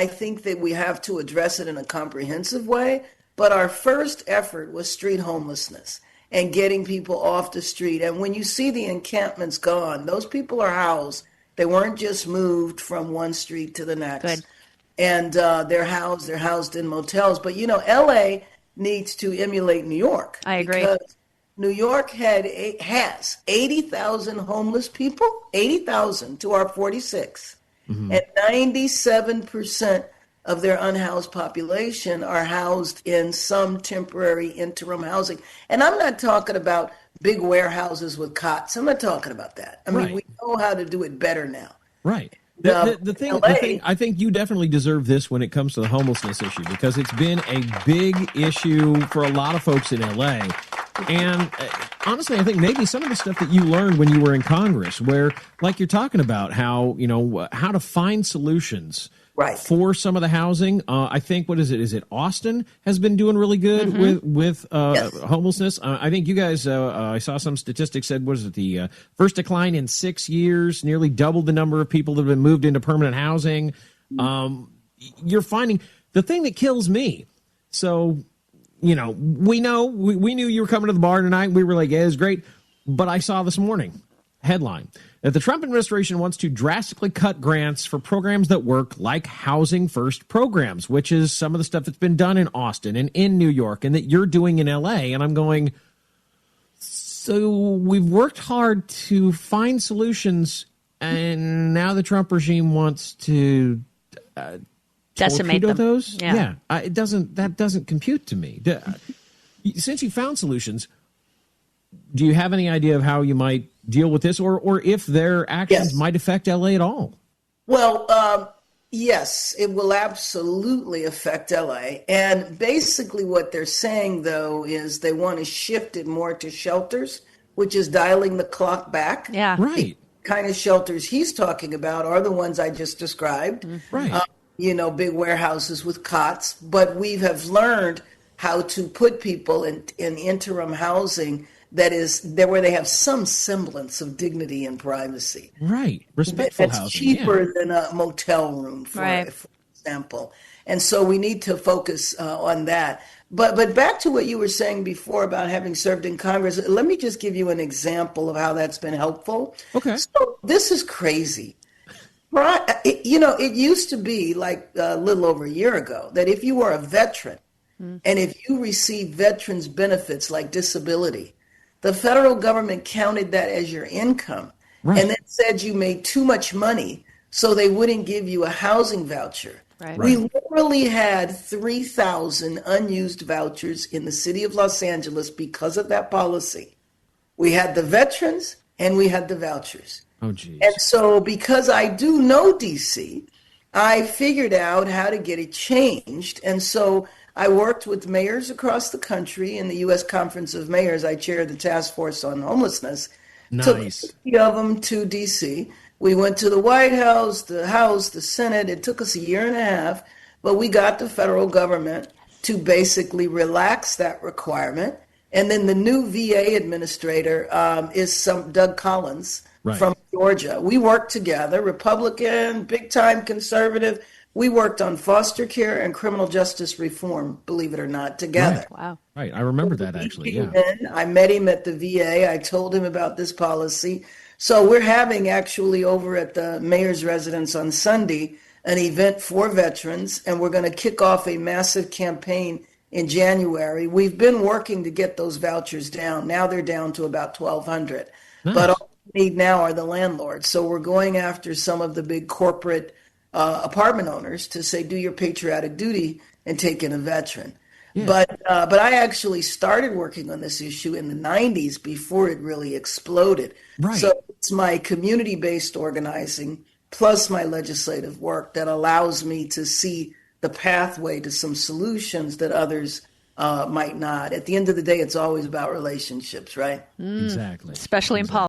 I think that we have to address it in a comprehensive way. But our first effort was street homelessness and getting people off the street. And when you see the encampments gone, those people are housed. They weren't just moved from one street to the next. Good. And they're housed in motels. But, LA needs to emulate New York. I agree. Because New York has 80,000 homeless people, 80,000 to our 46. Mm-hmm. And 97% of their unhoused population are housed in some temporary interim housing. And I'm not talking about big warehouses with cots. I'm not talking about that. I mean, we know how to do it better now. Right. The thing, I think you definitely deserve this when it comes to the homelessness issue, because it's been a big issue for a lot of folks in LA. And honestly, I think maybe some of the stuff that you learned when you were in Congress, where like you're talking about how, how to find solutions for some of the housing. I think, what is it? Is it Austin has been doing really good with homelessness? I think you guys, I saw some statistics said, what is it? The first decline in 6 years, nearly doubled the number of people that have been moved into permanent housing. You're finding the thing that kills me. So, we knew you were coming to the bar tonight. We were like, yeah, it's great. But I saw this morning, headline, that the Trump administration wants to drastically cut grants for programs that work, like Housing First programs, which is some of the stuff that's been done in Austin and in New York and that you're doing in L.A. And I'm going, so we've worked hard to find solutions, and now the Trump regime wants to decimate them. Those? Yeah. That doesn't compute to me. Since you found solutions, do you have any idea of how you might deal with this, or if their actions might affect LA at all? Well, yes, it will absolutely affect LA. And basically what they're saying, though, is they want to shift it more to shelters, which is dialing the clock back. Yeah. Right. The kind of shelters he's talking about are the ones I just described. Right. Big warehouses with cots. But we have learned how to put people in interim housing that is there where they have some semblance of dignity and privacy. Right. Respectful That's housing. cheaper than a motel room, for example. And so we need to focus on that. But back to what you were saying before about having served in Congress, let me just give you an example of how that's been helpful. Okay. So this is crazy. It used to be like a little over a year ago that if you were a veteran and if you received veterans benefits like disability, the federal government counted that as your income and then said you made too much money, so they wouldn't give you a housing voucher. Right. We literally had 3,000 unused vouchers in the city of Los Angeles because of that policy. We had the veterans and we had the vouchers. Oh, geez. And so because I do know DC, I figured out how to get it changed. And so I worked with mayors across the country in the U.S. Conference of Mayors. I chair the task force on homelessness. Nice. Took 50 of them to D.C. We went to the White House, the Senate. It took us a year and a half, but we got the federal government to basically relax that requirement. And then the new VA administrator is Doug Collins from Georgia. We worked together, Republican, big-time conservative. We worked on foster care and criminal justice reform, believe it or not, together. Right. Wow. Right. I remember that, actually. Yeah. I met him at the VA. I told him about this policy. So we're having actually over at the mayor's residence on Sunday an event for veterans, and we're going to kick off a massive campaign in January. We've been working to get those vouchers down. Now they're down to about 1,200. Nice. But all we need now are the landlords. So we're going after some of the big corporate apartment owners to say, do your patriotic duty and take in a veteran. Yeah. But I actually started working on this issue in the 90s before it really exploded. Right. So it's my community-based organizing plus my legislative work that allows me to see the pathway to some solutions that others might not. At the end of the day, it's always about relationships, right? Exactly. Especially in politics.